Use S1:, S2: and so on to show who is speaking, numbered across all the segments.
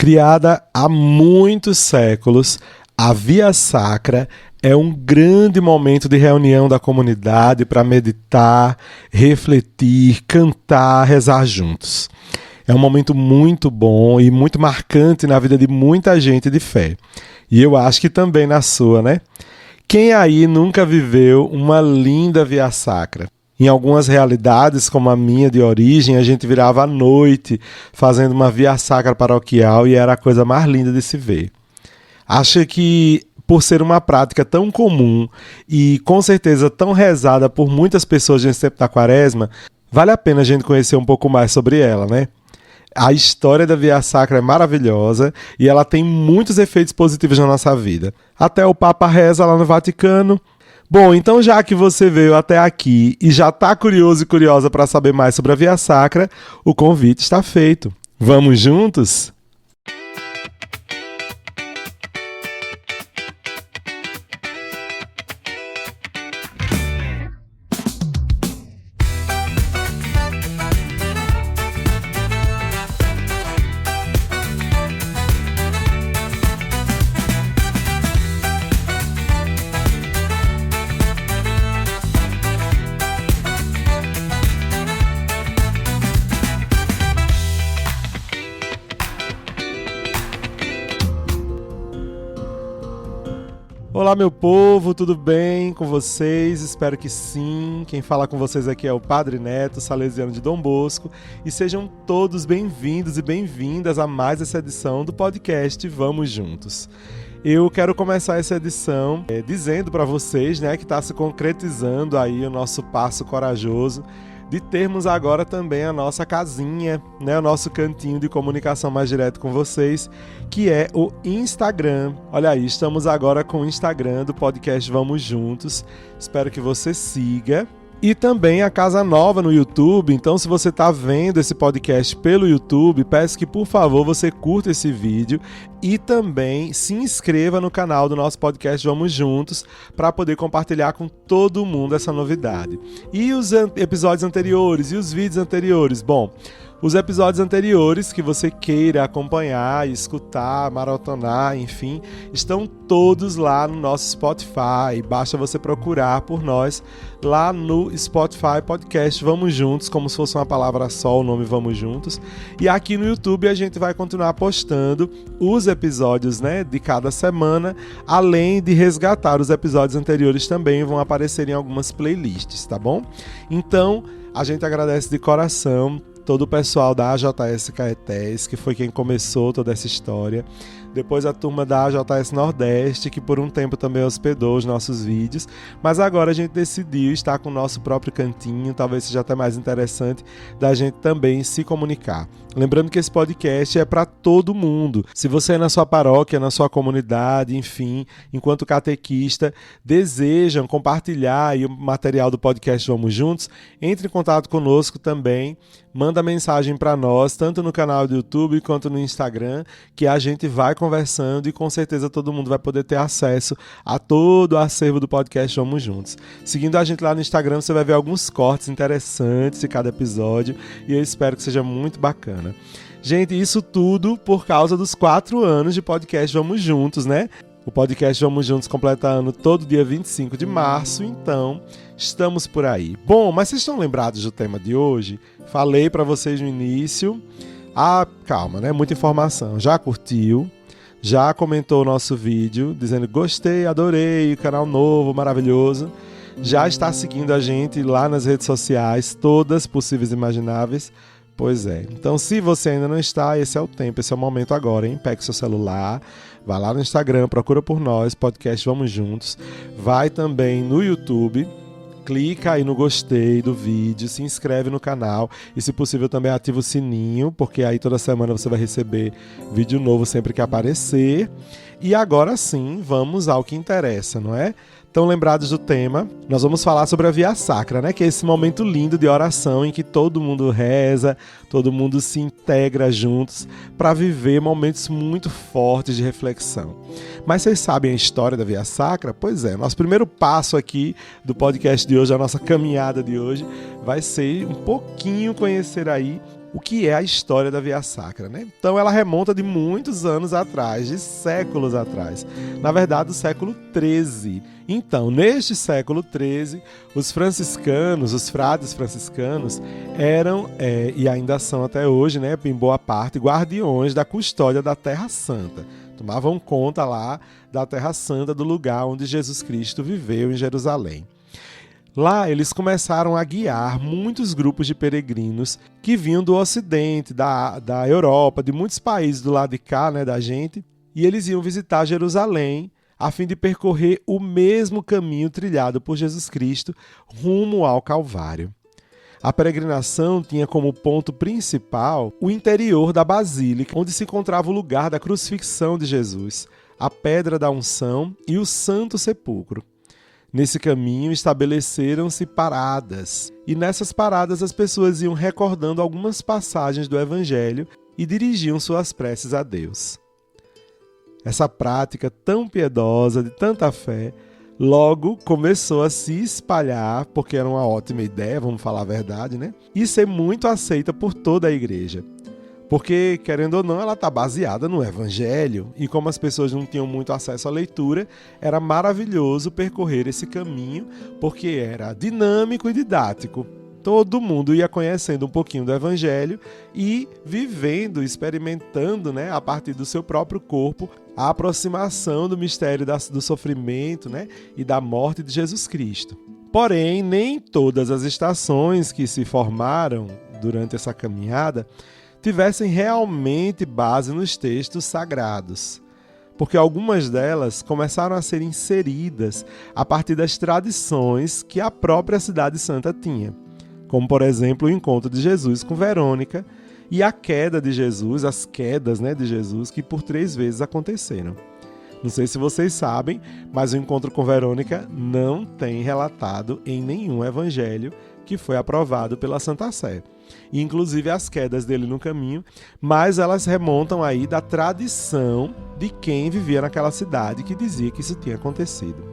S1: Criada há muitos séculos, a Via Sacra é um grande momento de reunião da comunidade para meditar, refletir, cantar, rezar juntos. É um momento muito bom e muito marcante na vida de muita gente de fé. E eu acho que também na sua, né? Quem aí nunca viveu uma linda Via Sacra? Em algumas realidades, como a minha de origem, a gente virava à noite fazendo uma Via Sacra paroquial e era a coisa mais linda de se ver. Acho que por ser uma prática tão comum e com certeza tão rezada por muitas pessoas nesse tempo da Quaresma, vale a pena a gente conhecer um pouco mais sobre ela, né? A história da Via Sacra é maravilhosa e ela tem muitos efeitos positivos na nossa vida. Até o Papa reza lá no Vaticano. Bom, então já que você veio até aqui e já está curioso e curiosa para saber mais sobre a Via Sacra, o convite está feito. Vamos juntos? Olá meu povo, tudo bem com vocês? Espero que sim. Quem fala com vocês aqui é o Padre Neto, salesiano de Dom Bosco, e sejam todos bem-vindos e bem-vindas a mais essa edição do podcast Vamos Juntos. Eu quero começar essa edição dizendo para vocês, né, que está se concretizando aí o nosso passo corajoso de termos agora também a nossa casinha, né, o nosso cantinho de comunicação mais direto com vocês, que é o Instagram. Olha aí, estamos agora com o Instagram do podcast Vamos Juntos. Espero que você siga. E também a casa nova no YouTube, então se você está vendo esse podcast pelo YouTube, peço que por favor você curta esse vídeo e também se inscreva no canal do nosso podcast Vamos Juntos para poder compartilhar com todo mundo essa novidade. E os episódios anteriores e os vídeos anteriores? Bom, os episódios anteriores que você queira acompanhar, escutar, maratonar, enfim, estão todos lá no nosso Spotify. Basta você procurar por nós lá no Spotify Podcast Vamos Juntos, como se fosse uma palavra só, o nome Vamos Juntos. E aqui no YouTube a gente vai continuar postando os episódios, né, de cada semana, além de resgatar os episódios anteriores também vão aparecer em algumas playlists, tá bom? Então, a gente agradece de coração todo o pessoal da AJS Caetés, que foi quem começou toda essa história. Depois a turma da AJS Nordeste, que por um tempo também hospedou os nossos vídeos. Mas agora a gente decidiu estar com o nosso próprio cantinho, talvez seja até mais interessante da gente também se comunicar. Lembrando que esse podcast é para todo mundo. Se você é na sua paróquia, na sua comunidade, enfim, enquanto catequista, desejam compartilhar aí o material do podcast Vamos Juntos, entre em contato conosco também, manda mensagem para nós, tanto no canal do YouTube quanto no Instagram, que a gente vai conversando e com certeza todo mundo vai poder ter acesso a todo o acervo do podcast Vamos Juntos. Seguindo a gente lá no Instagram, você vai ver alguns cortes interessantes de cada episódio e eu espero que seja muito bacana. Gente, isso tudo por causa dos 4 anos de podcast Vamos Juntos, né? O podcast Vamos Juntos completa ano todo dia 25 de março, então estamos por aí. Bom, mas vocês estão lembrados do tema de hoje? Falei para vocês no início. Calma, né? Muita informação. Já curtiu? Já comentou o nosso vídeo, dizendo gostei, adorei, canal novo, maravilhoso. Já está seguindo a gente lá nas redes sociais, todas possíveis e imagináveis. Pois é. Então, se você ainda não está, esse é o tempo, esse é o momento agora, hein? Pegue seu celular, vai lá no Instagram, procura por nós, podcast Vamos Juntos. Vai também no YouTube, clica aí no gostei do vídeo, se inscreve no canal e, se possível, também ativa o sininho, porque aí toda semana você vai receber vídeo novo sempre que aparecer. E agora sim, vamos ao que interessa, não é? Estão lembrados do tema? Nós vamos falar sobre a Via Sacra, né? Que é esse momento lindo de oração em que todo mundo reza, todo mundo se integra juntos para viver momentos muito fortes de reflexão. Mas vocês sabem a história da Via Sacra? Pois é, nosso primeiro passo aqui do podcast de hoje, a nossa caminhada de hoje, vai ser um pouquinho conhecer aí o que é a história da Via Sacra, né? Então ela remonta de muitos anos atrás, de séculos atrás. Na verdade, do século XIII. Então, neste século XIII, os franciscanos, os frades franciscanos, eram, e ainda são até hoje, né, em boa parte, guardiões da custódia da Terra Santa. Tomavam conta lá da Terra Santa, do lugar onde Jesus Cristo viveu, em Jerusalém. Lá eles começaram a guiar muitos grupos de peregrinos que vinham do Ocidente, da Europa, de muitos países do lado de cá, né, da gente, e eles iam visitar Jerusalém a fim de percorrer o mesmo caminho trilhado por Jesus Cristo rumo ao Calvário. A peregrinação tinha como ponto principal o interior da Basílica, onde se encontrava o lugar da crucifixão de Jesus, a Pedra da Unção e o Santo Sepulcro. Nesse caminho estabeleceram-se paradas, e nessas paradas as pessoas iam recordando algumas passagens do Evangelho e dirigiam suas preces a Deus. Essa prática tão piedosa, de tanta fé, logo começou a se espalhar, porque era uma ótima ideia, vamos falar a verdade, né? E ser muito aceita por toda a igreja. Porque, querendo ou não, ela está baseada no Evangelho, e como as pessoas não tinham muito acesso à leitura, era maravilhoso percorrer esse caminho, porque era dinâmico e didático. Todo mundo ia conhecendo um pouquinho do Evangelho e vivendo, experimentando, né, a partir do seu próprio corpo, a aproximação do mistério do sofrimento, né, e da morte de Jesus Cristo. Porém, nem todas as estações que se formaram durante essa caminhada tivessem realmente base nos textos sagrados, porque algumas delas começaram a ser inseridas a partir das tradições que a própria Cidade Santa tinha, como, por exemplo, o encontro de Jesus com Verônica e a queda de Jesus, as quedas, né, de Jesus, que por 3 vezes aconteceram. Não sei se vocês sabem, mas o encontro com Verônica não tem relatado em nenhum evangelho que foi aprovado pela Santa Sé. Inclusive as quedas dele no caminho, mas elas remontam aí da tradição de quem vivia naquela cidade que dizia que isso tinha acontecido.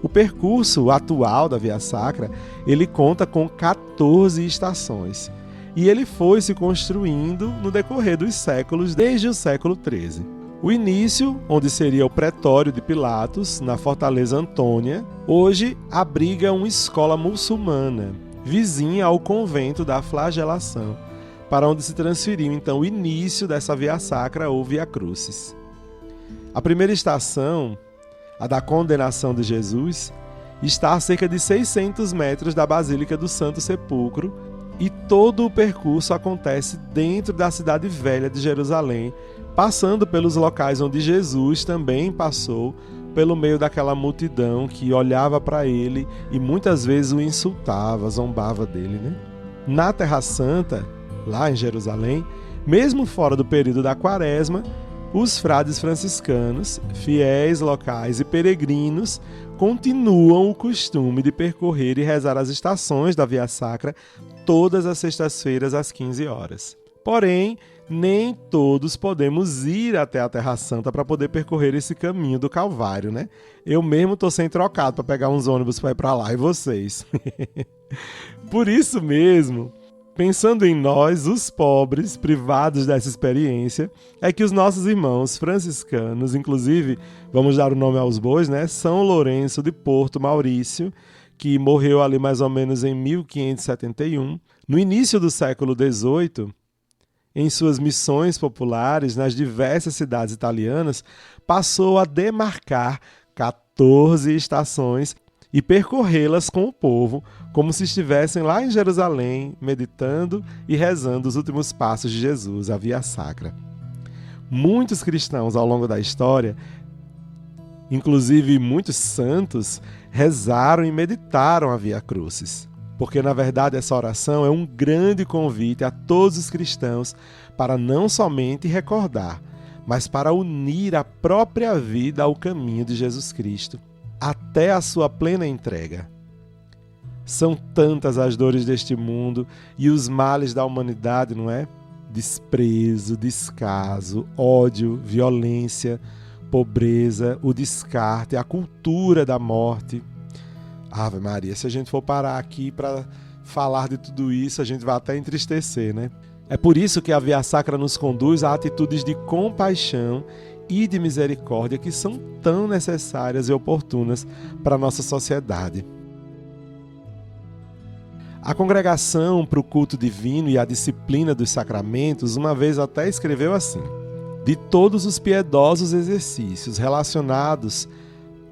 S1: O percurso atual da Via Sacra, ele conta com 14 estações e ele foi se construindo no decorrer dos séculos, desde o século XIII. O início, onde seria o Pretório de Pilatos, na Fortaleza Antônia, hoje abriga uma escola muçulmana, vizinha ao convento da Flagelação, para onde se transferiu então o início dessa Via Sacra ou Via Crucis. A primeira estação, a da Condenação de Jesus, está a cerca de 600 metros da Basílica do Santo Sepulcro e todo o percurso acontece dentro da cidade velha de Jerusalém, passando pelos locais onde Jesus também passou, pelo meio daquela multidão que olhava para ele e muitas vezes o insultava, zombava dele, né? Na Terra Santa, lá em Jerusalém, mesmo fora do período da Quaresma, os frades franciscanos, fiéis locais e peregrinos continuam o costume de percorrer e rezar as estações da Via Sacra todas as sextas-feiras às 15 horas. Porém, nem todos podemos ir até a Terra Santa para poder percorrer esse caminho do Calvário, né? Eu mesmo estou sem trocado para pegar uns ônibus para ir para lá, e vocês? Por isso mesmo, pensando em nós, os pobres, privados dessa experiência, é que os nossos irmãos franciscanos, inclusive, vamos dar o nome aos bois, né? São Lourenço de Porto Maurício, que morreu ali mais ou menos em 1571, no início do século XVIII, em suas missões populares nas diversas cidades italianas, passou a demarcar 14 estações e percorrê-las com o povo, como se estivessem lá em Jerusalém, meditando e rezando os últimos passos de Jesus, a Via Sacra. Muitos cristãos ao longo da história, inclusive muitos santos, rezaram e meditaram a Via Crucis. Porque, na verdade, essa oração é um grande convite a todos os cristãos para não somente recordar, mas para unir a própria vida ao caminho de Jesus Cristo, até a sua plena entrega. São tantas as dores deste mundo e os males da humanidade, não é? Desprezo, descaso, ódio, violência, pobreza, o descarte, a cultura da morte. Ave Maria, se a gente for parar aqui para falar de tudo isso, a gente vai até entristecer, né? É por isso que a Via Sacra nos conduz a atitudes de compaixão e de misericórdia que são tão necessárias e oportunas para a nossa sociedade. A Congregação para o Culto Divino e a Disciplina dos Sacramentos uma vez até escreveu assim: de todos os piedosos exercícios relacionados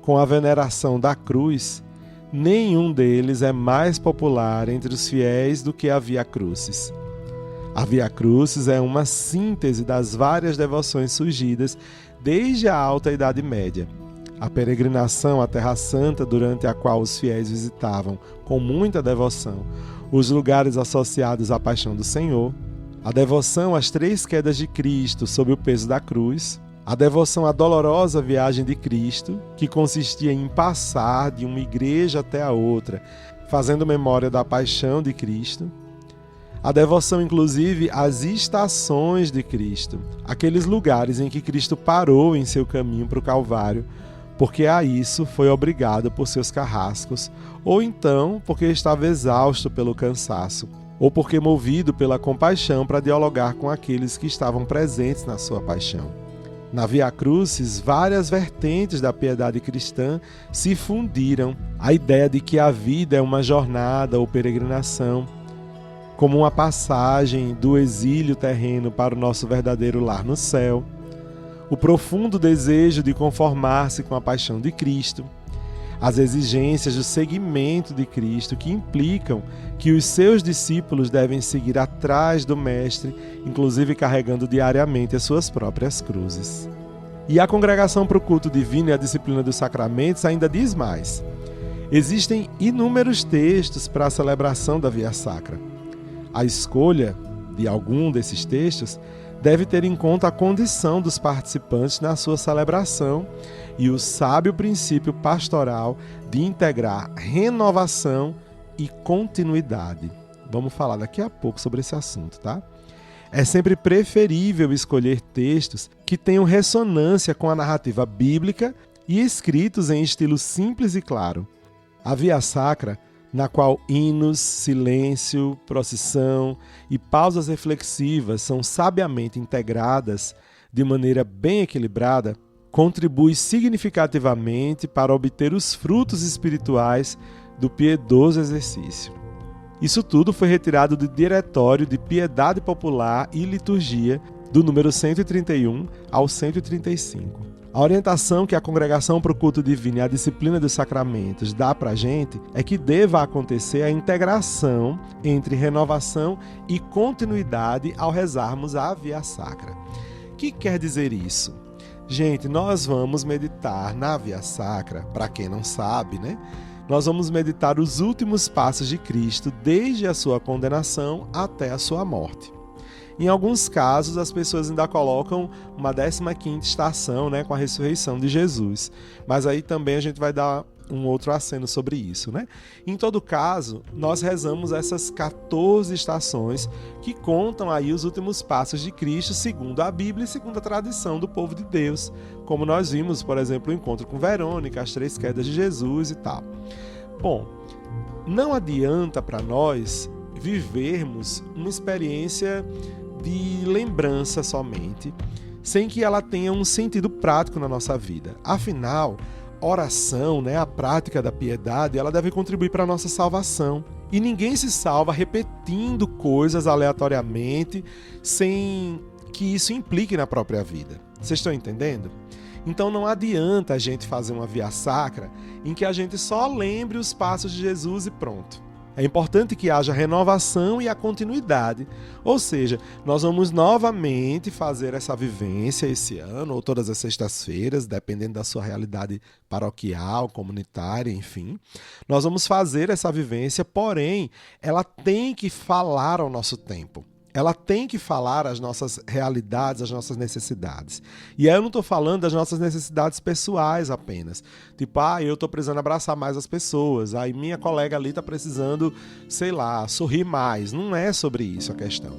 S1: com a veneração da cruz, nenhum deles é mais popular entre os fiéis do que a Via Crucis. A Via Crucis é uma síntese das várias devoções surgidas desde a Alta Idade Média. A peregrinação à Terra Santa, durante a qual os fiéis visitavam com muita devoção os lugares associados à paixão do Senhor, a devoção às 3 quedas de Cristo sob o peso da cruz, a devoção à dolorosa viagem de Cristo, que consistia em passar de uma igreja até a outra, fazendo memória da paixão de Cristo, a devoção, inclusive, às estações de Cristo, aqueles lugares em que Cristo parou em seu caminho para o Calvário, porque a isso foi obrigado por seus carrascos, ou então porque estava exausto pelo cansaço, ou porque movido pela compaixão para dialogar com aqueles que estavam presentes na sua paixão. Na Via Crucis, várias vertentes da piedade cristã se fundiram. A ideia de que a vida é uma jornada ou peregrinação, como uma passagem do exílio terreno para o nosso verdadeiro lar no céu, o profundo desejo de conformar-se com a paixão de Cristo, as exigências do seguimento de Cristo, que implicam que os seus discípulos devem seguir atrás do Mestre, inclusive carregando diariamente as suas próprias cruzes. E a Congregação para o Culto Divino e a Disciplina dos Sacramentos ainda diz mais: existem inúmeros textos para a celebração da Via Sacra. A escolha de algum desses textos deve ter em conta a condição dos participantes na sua celebração e o sábio princípio pastoral de integrar renovação e continuidade. Vamos falar daqui a pouco sobre esse assunto, tá? É sempre preferível escolher textos que tenham ressonância com a narrativa bíblica e escritos em estilo simples e claro. A Via Sacra, na qual hinos, silêncio, procissão e pausas reflexivas são sabiamente integradas de maneira bem equilibrada, contribui significativamente para obter os frutos espirituais do piedoso exercício. Isso tudo foi retirado do Diretório de Piedade Popular e Liturgia, do número 131 ao 135. A orientação que a Congregação para o Culto Divino e a Disciplina dos Sacramentos dá para a gente é que deva acontecer a integração entre renovação e continuidade ao rezarmos a Via Sacra. O que quer dizer isso? Gente, nós vamos meditar na Via Sacra, para quem não sabe, né? Nós vamos meditar os últimos passos de Cristo desde a sua condenação até a sua morte. Em alguns casos, as pessoas ainda colocam uma 15ª estação, né, com a ressurreição de Jesus. Mas aí também a gente vai dar um outro aceno sobre isso, né? Em todo caso, nós rezamos essas 14 estações que contam aí os últimos passos de Cristo, segundo a Bíblia e segundo a tradição do povo de Deus. Como nós vimos, por exemplo, o encontro com Verônica, as 3 quedas de Jesus e tal. Bom, não adianta para nós vivermos uma experiência de lembrança somente, sem que ela tenha um sentido prático na nossa vida. Afinal, oração, né, a prática da piedade, ela deve contribuir para a nossa salvação. E ninguém se salva repetindo coisas aleatoriamente, sem que isso implique na própria vida. Vocês estão entendendo? Então não adianta a gente fazer uma Via Sacra em que a gente só lembre os passos de Jesus e pronto. É importante que haja renovação e a continuidade. Ou seja, nós vamos novamente fazer essa vivência esse ano, ou todas as sextas-feiras, dependendo da sua realidade paroquial, comunitária, enfim. Nós vamos fazer essa vivência, porém, ela tem que falar ao nosso tempo. Ela tem que falar as nossas realidades, as nossas necessidades. E aí eu não estou falando das nossas necessidades pessoais apenas. Tipo, eu estou precisando abraçar mais as pessoas. Aí minha colega ali está precisando, sei lá, sorrir mais. Não é sobre isso a questão.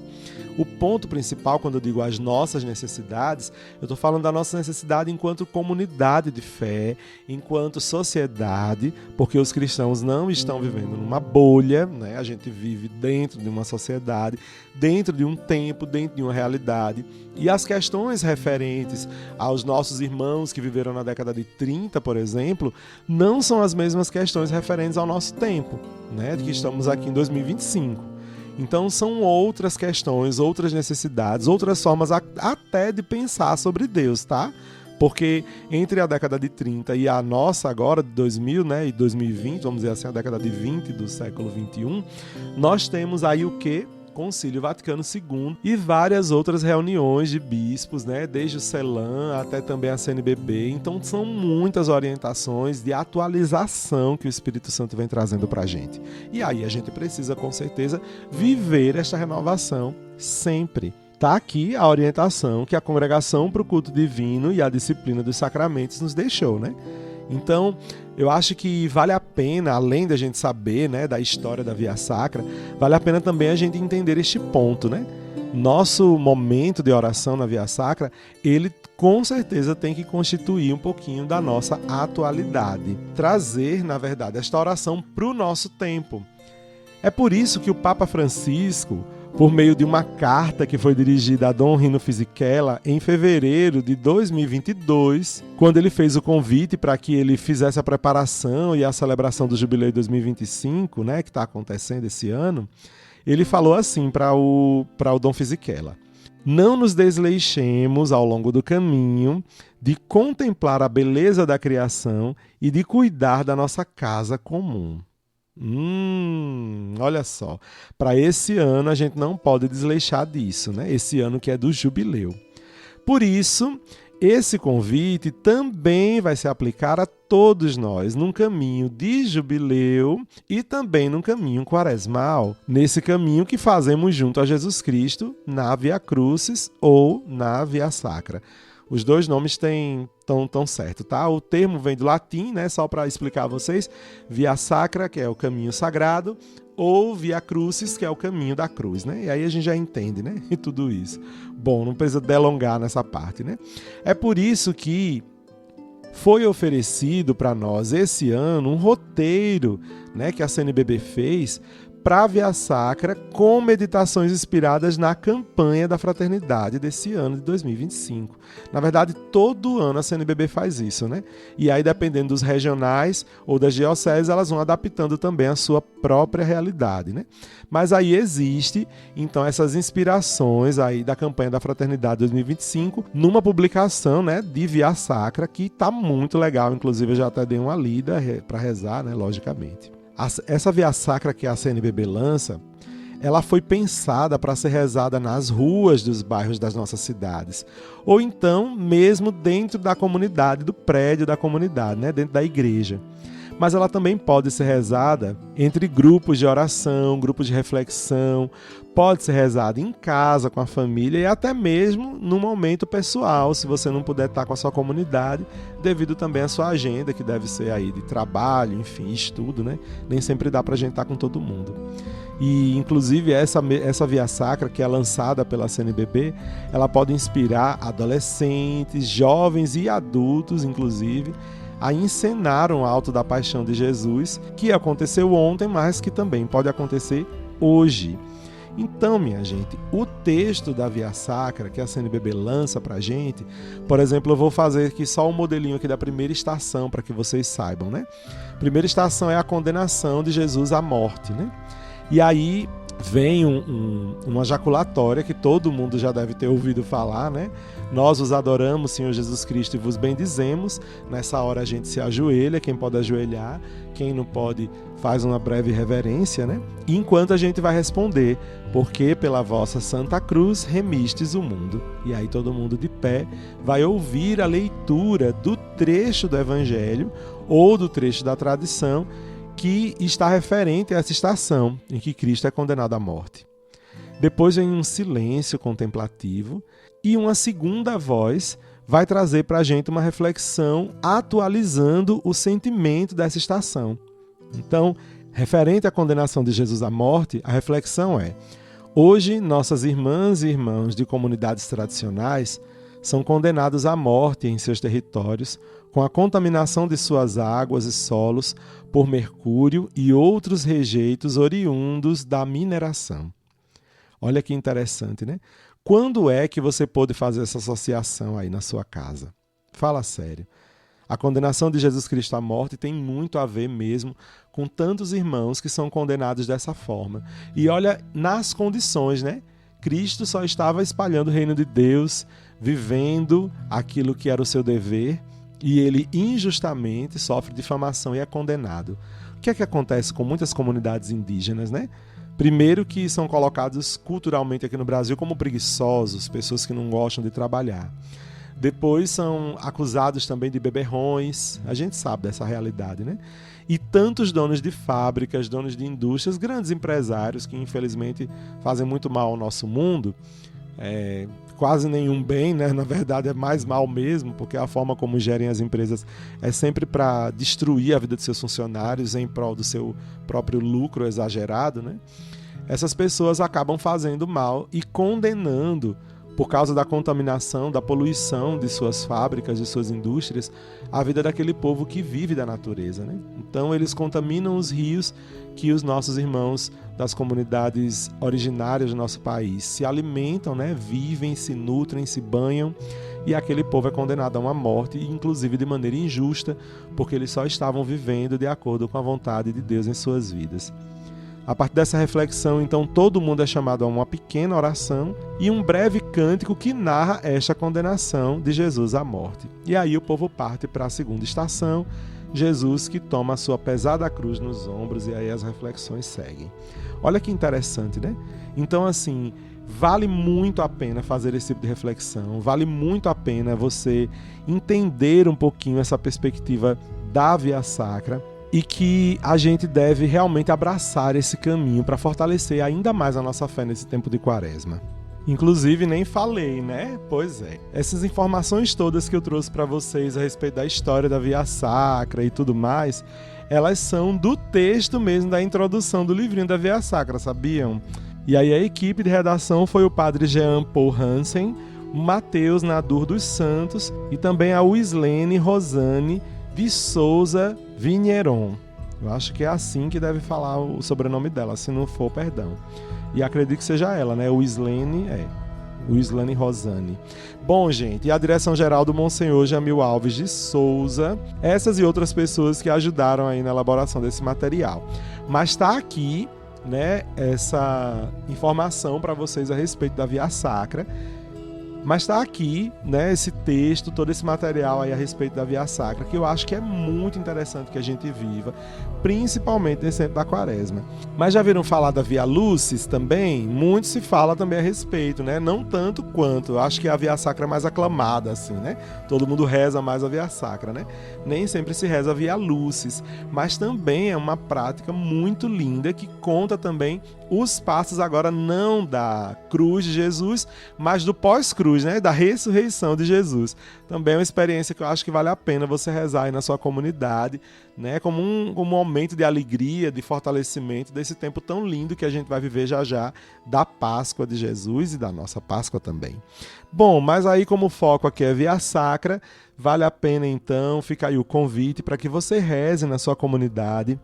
S1: O ponto principal, quando eu digo as nossas necessidades, eu estou falando da nossa necessidade enquanto comunidade de fé, enquanto sociedade, porque os cristãos não estão vivendo numa bolha, né? A gente vive dentro de uma sociedade, dentro dentro de um tempo, dentro de uma realidade. E as questões referentes aos nossos irmãos que viveram na década de 30, por exemplo, não são as mesmas questões referentes ao nosso tempo, né, que estamos aqui em 2025. Então são outras questões, outras necessidades, outras formas até de pensar sobre Deus, tá? Porque entre a década de 30 e a nossa agora, de 2000, né, e 2020, vamos dizer assim, a década de 20 do século 21, nós temos aí o quê? Concílio Vaticano II e várias outras reuniões de bispos, né, desde o CELAM até também a CNBB. Então são muitas orientações de atualização que o Espírito Santo vem trazendo para a gente. E aí a gente precisa, com certeza, viver esta renovação sempre. Está aqui a orientação que a Congregação para o Culto Divino e a Disciplina dos Sacramentos nos deixou, né? Então, eu acho que vale a pena, além da gente saber, né, da história da Via Sacra, vale a pena também a gente entender este ponto, né? Nosso momento de oração na Via Sacra, ele com certeza tem que constituir um pouquinho da nossa atualidade. Trazer, na verdade, esta oração para o nosso tempo. É por isso que o Papa Francisco, por meio de uma carta que foi dirigida a Dom Rino Fisichella em fevereiro de 2022, quando ele fez o convite para que ele fizesse a preparação e a celebração do Jubileu de 2025, né, que está acontecendo esse ano, ele falou assim para o Dom Fisichella: não nos desleixemos ao longo do caminho de contemplar a beleza da criação e de cuidar da nossa casa comum. Olha só, para esse ano a gente não pode desleixar disso, né? Esse ano que é do jubileu. Por isso, esse convite também vai se aplicar a todos nós num caminho de jubileu e também num caminho quaresmal, nesse caminho que fazemos junto a Jesus Cristo na Via Crucis ou na Via Sacra. Os dois nomes tão certo, tá? O termo vem do latim, né? Só para explicar a vocês. Via Sacra, que é o caminho sagrado, ou Via Crucis, que é o caminho da cruz, né? E aí a gente já entende, né? E tudo isso. Bom, não precisa delongar nessa parte, né? É por isso que foi oferecido para nós esse ano um roteiro, né, que a CNBB fez para a Via Sacra com meditações inspiradas na campanha da fraternidade desse ano de 2025. Na verdade, todo ano a CNBB faz isso, né? E aí, dependendo dos regionais ou das dioceses, elas vão adaptando também a sua própria realidade, né? Mas aí existe, então, essas inspirações aí da campanha da fraternidade 2025 numa publicação, né, de Via Sacra que está muito legal. Inclusive, eu já até dei uma lida para rezar, né, logicamente. Essa Via Sacra que a CNBB lança, ela foi pensada para ser rezada nas ruas dos bairros das nossas cidades, ou então mesmo dentro da comunidade, do prédio da comunidade, né, dentro da igreja. Mas ela também pode ser rezada entre grupos de oração, grupos de reflexão, pode ser rezada em casa, com a família e até mesmo no momento pessoal, se você não puder estar com a sua comunidade, devido também à sua agenda, que deve ser aí de trabalho, enfim, estudo, né? Nem sempre dá para a gente estar com todo mundo. E, inclusive, essa Via Sacra, que é lançada pela CNBB, ela pode inspirar adolescentes, jovens e adultos, inclusive, a encenar um alto da paixão de Jesus, que aconteceu ontem, mas que também pode acontecer hoje. Então, minha gente, o texto da Via Sacra que a CNBB lança pra gente, por exemplo, eu vou fazer aqui só um modelinho aqui da primeira estação para que vocês saibam, né? Primeira estação é a condenação de Jesus à morte, né? E aí vem uma jaculatória que todo mundo já deve ter ouvido falar, né? Nós os adoramos, Senhor Jesus Cristo, e vos bendizemos. Nessa hora a gente se ajoelha, quem pode ajoelhar, quem não pode faz uma breve reverência, né? E enquanto a gente vai responder, porque pela vossa Santa Cruz remistes o mundo. E aí todo mundo de pé vai ouvir a leitura do trecho do Evangelho ou do trecho da tradição que está referente a essa estação em que Cristo é condenado à morte. Depois vem um silêncio contemplativo e uma segunda voz vai trazer para a gente uma reflexão atualizando o sentimento dessa estação. Então, referente à condenação de Jesus à morte, a reflexão é: hoje nossas irmãs e irmãos de comunidades tradicionais são condenados à morte em seus territórios com a contaminação de suas águas e solos por mercúrio e outros rejeitos oriundos da mineração. Olha que interessante, né? Quando é que você pôde fazer essa associação aí na sua casa? Fala sério. A condenação de Jesus Cristo à morte tem muito a ver mesmo com tantos irmãos que são condenados dessa forma. E olha nas condições, né? Cristo só estava espalhando o reino de Deus, vivendo aquilo que era o seu dever, e ele injustamente sofre difamação e é condenado. O que é que acontece com muitas comunidades indígenas, né? Primeiro que são colocados culturalmente aqui no Brasil como preguiçosos, pessoas que não gostam de trabalhar. Depois são acusados também de beberrões, a gente sabe dessa realidade, né? E tantos donos de fábricas, donos de indústrias, grandes empresários que infelizmente fazem muito mal ao nosso mundo, quase nenhum bem, né? Na verdade é mais mal mesmo, porque a forma como gerem as empresas é sempre para destruir a vida de seus funcionários em prol do seu próprio lucro exagerado, né? Essas pessoas acabam fazendo mal e condenando, por causa da contaminação, da poluição de suas fábricas, de suas indústrias, a vida daquele povo que vive da natureza, né? Então eles contaminam os rios que os nossos irmãos das comunidades originárias do nosso país se alimentam, né? Vivem, se nutrem, se banham, e aquele povo é condenado a uma morte, inclusive de maneira injusta, porque eles só estavam vivendo de acordo com a vontade de Deus em suas vidas. A partir dessa reflexão, então, todo mundo é chamado a uma pequena oração e um breve cântico que narra esta condenação de Jesus à morte. E aí o povo parte para a segunda estação, Jesus que toma a sua pesada cruz nos ombros, e aí as reflexões seguem. Olha que interessante, né? Então, assim, vale muito a pena fazer esse tipo de reflexão, vale muito a pena você entender um pouquinho essa perspectiva da Via Sacra, e que a gente deve realmente abraçar esse caminho para fortalecer ainda mais a nossa fé nesse tempo de Quaresma. Inclusive, nem falei, né? Pois é. Essas informações todas que eu trouxe para vocês a respeito da história da Via Sacra e tudo mais, elas são do texto mesmo da introdução do livrinho da Via Sacra, sabiam? E aí a equipe de redação foi o padre Jean Paul Hansen, o Mateus Nadur dos Santos e também a Wislene Rosane de Souza Vigneron. Eu acho que é assim que deve falar o sobrenome dela, se não for, perdão. E acredito que seja ela, né? Wislene Rosane. Bom, gente, e a direção-geral do Monsenhor Jamil Alves de Souza, essas e outras pessoas que ajudaram aí na elaboração desse material. Mas está aqui, né, essa informação para vocês a respeito da Via Sacra. Mas está aqui, né, esse texto, todo esse material aí a respeito da Via Sacra, que eu acho que é muito interessante que a gente viva, principalmente nesse tempo da Quaresma. Mas já viram falar da Via Lucis também? Muito se fala também a respeito, né? Não tanto quanto, eu acho que a Via Sacra é mais aclamada, assim, né? Todo mundo reza mais a Via Sacra, né? Nem sempre se reza a Via Lucis, mas também é uma prática muito linda que conta também os passos agora não da cruz de Jesus, mas do pós-cruz, né? Da ressurreição de Jesus. Também é uma experiência que eu acho que vale a pena você rezar aí na sua comunidade, né? Como um momento de alegria, de fortalecimento desse tempo tão lindo que a gente vai viver já já, da Páscoa de Jesus e da nossa Páscoa também. Bom, mas aí como o foco aqui é Via Sacra, vale a pena então, fica aí o convite para que você reze na sua comunidade.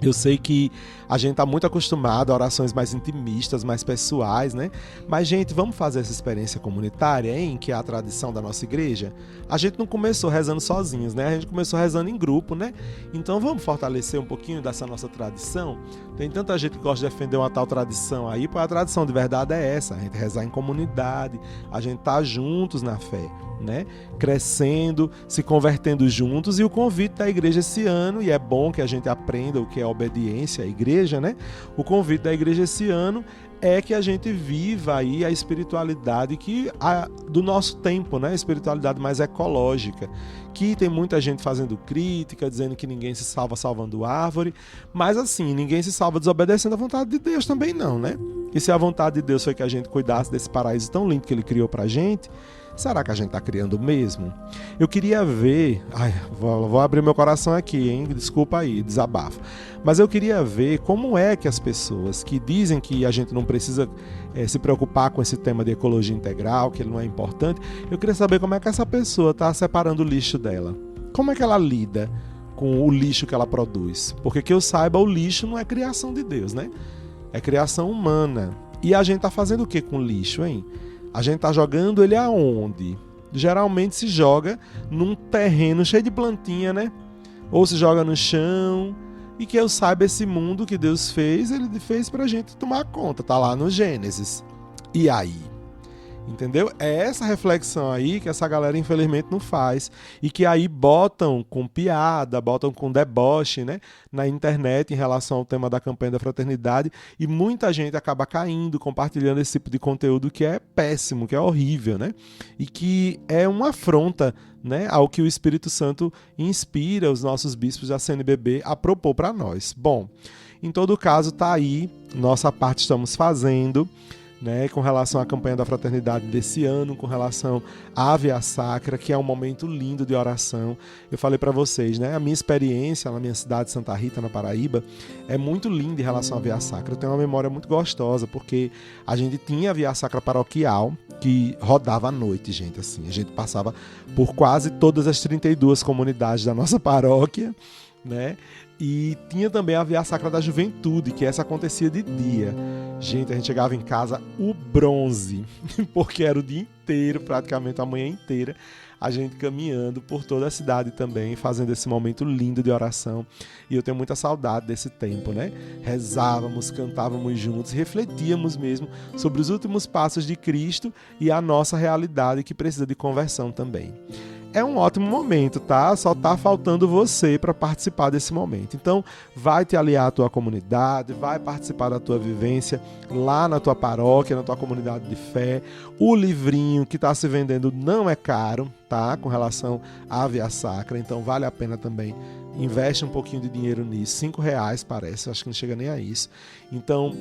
S1: Eu sei que a gente está muito acostumado a orações mais intimistas, mais pessoais, né? Mas, gente, vamos fazer essa experiência comunitária, hein? Que é a tradição da nossa igreja. A gente não começou rezando sozinhos, né? A gente começou rezando em grupo, né? Então vamos fortalecer um pouquinho dessa nossa tradição? Tem tanta gente que gosta de defender uma tal tradição aí, pois a tradição de verdade é essa, a gente rezar em comunidade, a gente tá juntos na fé, né? Crescendo, se convertendo juntos, e o convite da igreja esse ano, e é bom que a gente aprenda o que é obediência à igreja, né? O convite da igreja esse ano é que a gente viva aí a espiritualidade do nosso tempo, né? A espiritualidade mais ecológica, que tem muita gente fazendo crítica, dizendo que ninguém se salva salvando árvore, mas assim, ninguém se salva desobedecendo a vontade de Deus também não, né? E se a vontade de Deus foi que a gente cuidasse desse paraíso tão lindo que Ele criou pra gente, será que a gente está criando mesmo? Eu queria ver... vou abrir meu coração aqui, hein? Desculpa aí, desabafo. Mas eu queria ver como é que as pessoas que dizem que a gente não precisa se preocupar com esse tema de ecologia integral, que ele não é importante, eu queria saber como é que essa pessoa está separando o lixo dela. Como é que ela lida com o lixo que ela produz? Porque que eu saiba, o lixo não é criação de Deus, né? É criação humana. E a gente tá fazendo o que com o lixo, hein? A gente tá jogando ele aonde? Geralmente se joga num terreno cheio de plantinha, né? Ou se joga no chão. E que eu saiba, esse mundo que Deus fez, ele fez pra gente tomar conta. Tá lá no Gênesis. E aí? Entendeu? É essa reflexão aí que essa galera infelizmente não faz e que aí botam com piada, botam com deboche, né, na internet em relação ao tema da campanha da fraternidade, e muita gente acaba caindo, compartilhando esse tipo de conteúdo que é péssimo, que é horrível, né? E que é uma afronta, né, ao que o Espírito Santo inspira os nossos bispos da CNBB a propor para nós. Bom, em todo caso, tá aí, nossa parte estamos fazendo, né, com relação à campanha da fraternidade desse ano, com relação à Via Sacra, que é um momento lindo de oração. Eu falei para vocês, né, a minha experiência na minha cidade, Santa Rita, na Paraíba, é muito linda em relação à Via Sacra. Eu tenho uma memória muito gostosa, porque a gente tinha a Via Sacra paroquial, que rodava à noite, gente, assim. A gente passava por quase todas as 32 comunidades da nossa paróquia, né? E tinha também a Via Sacra da Juventude, que essa acontecia de dia. Gente, a gente chegava em casa o bronze, porque era o dia inteiro, praticamente a manhã inteira, a gente caminhando por toda a cidade também, fazendo esse momento lindo de oração. E eu tenho muita saudade desse tempo, né? Rezávamos, cantávamos juntos, refletíamos mesmo sobre os últimos passos de Cristo e a nossa realidade que precisa de conversão também. É um ótimo momento, tá? Só tá faltando você para participar desse momento. Então, vai te aliar à tua comunidade, vai participar da tua vivência lá na tua paróquia, na tua comunidade de fé. O livrinho que está se vendendo não é caro, tá? Com relação à Via Sacra, então vale a pena também. Investe um pouquinho de dinheiro nisso, R$5 parece, acho que não chega nem a isso. Então,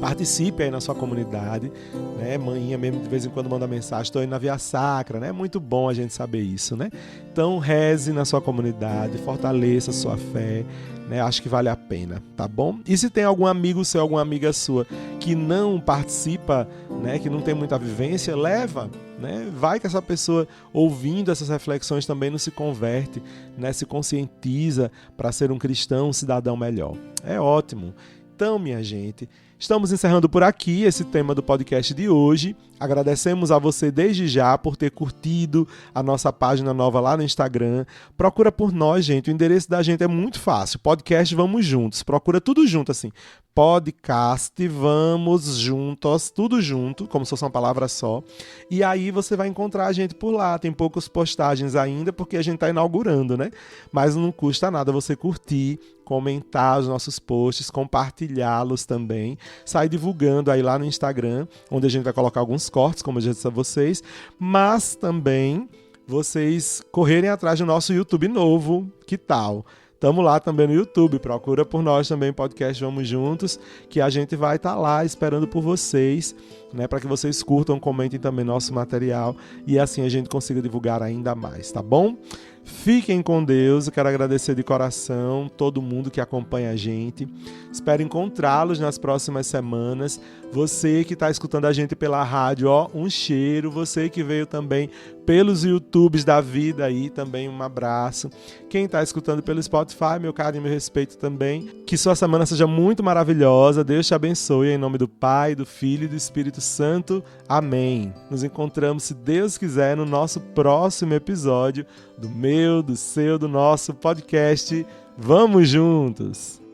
S1: participe aí na sua comunidade, né? Manhinha mesmo de vez em quando manda mensagem, estou indo na Via Sacra, né? É muito bom a gente saber isso, né? Então, reze na sua comunidade, fortaleça a sua fé, né? Acho que vale a pena, tá bom? E se tem algum amigo seu, alguma amiga sua que não participa, né? Que não tem muita vivência, leva, né? Vai que essa pessoa, ouvindo essas reflexões, também não se converte, né? Se conscientiza para ser um cristão, um cidadão melhor. É ótimo. Então, minha gente, estamos encerrando por aqui esse tema do podcast de hoje. Agradecemos a você desde já por ter curtido a nossa página nova lá no Instagram. Procura por nós, gente. O endereço da gente é muito fácil. Podcast Vamos Juntos. Procura tudo junto, assim. Podcast Vamos Juntos. Tudo junto, como se fosse uma palavra só. E aí você vai encontrar a gente por lá. Tem poucas postagens ainda, porque a gente está inaugurando, né? Mas não custa nada você curtir, comentar os nossos posts, compartilhá-los também. Sai divulgando aí lá no Instagram, onde a gente vai colocar alguns cortes, como eu já disse a vocês, mas também vocês correrem atrás do nosso YouTube novo, que tal? Estamos lá também no YouTube, procura por nós também, podcast Vamos Juntos, que a gente vai estar lá esperando por vocês, né, para que vocês curtam, comentem também nosso material e assim a gente consiga divulgar ainda mais, tá bom? Fiquem com Deus, eu quero agradecer de coração todo mundo que acompanha a gente. Espero encontrá-los nas próximas semanas. Você que está escutando a gente pela rádio, ó, um cheiro. Você que veio também pelos YouTubes da vida aí, também um abraço. Quem está escutando pelo Spotify, meu carinho e meu respeito também. Que sua semana seja muito maravilhosa. Deus te abençoe em nome do Pai, do Filho e do Espírito Santo. Amém. Nos encontramos, se Deus quiser, no nosso próximo episódio do meu, do seu, do nosso podcast. Vamos juntos!